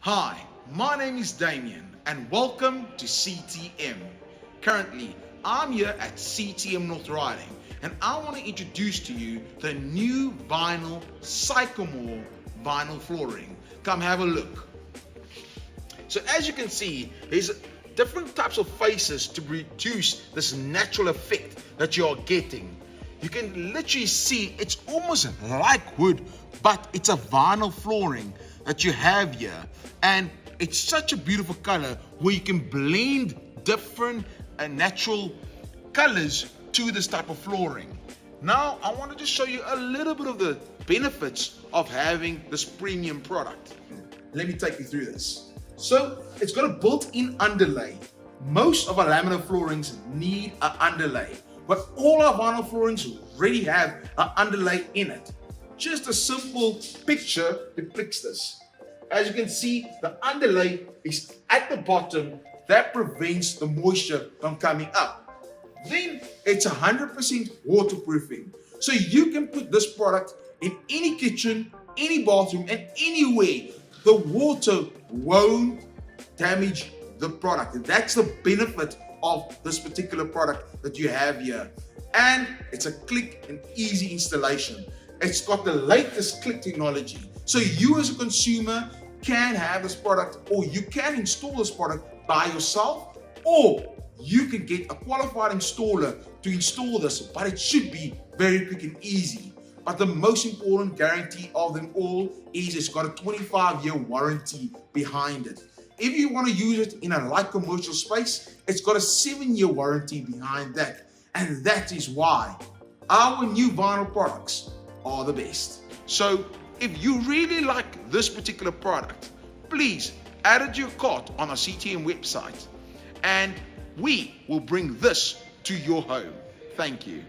Hi, my name is Damien and welcome to CTM. Currently, I'm here at CTM North Riding and I want to introduce to you the new vinyl Sycamore vinyl flooring. Come have a look. So as you can see, there's different types of faces to produce this natural effect that you are getting. You can literally see it's almost like wood, but it's a vinyl flooring that you have here, and it's such a beautiful color where you can blend different natural colors to this type of flooring. Now I want to just show you a little bit of the benefits of having this premium product. Let me take you through this. So it's got a built-in underlay. Most of our laminate floorings need an underlay, but all our vinyl floorings already have an underlay in it. Just a simple picture depicts this. As you can see, the underlay is at the bottom. That prevents the moisture from coming up. Then it's 100% waterproofing. So you can put this product in any kitchen, any bathroom, and anywhere. The water won't damage the product. And that's the benefit of this particular product that you have here. And it's a quick and easy installation. It's got the latest click technology. So you as a consumer can have this product, or you can install this product by yourself, or you can get a qualified installer to install this, but it should be very quick and easy. But the most important guarantee of them all is it's got a 25-year warranty behind it. If you want to use it in a light commercial space, it's got a 7-year warranty behind that. And that is why our new vinyl products are the best. So if you really like this particular product, please add it to your cart on our CTM website and we will bring this to your home. Thank you.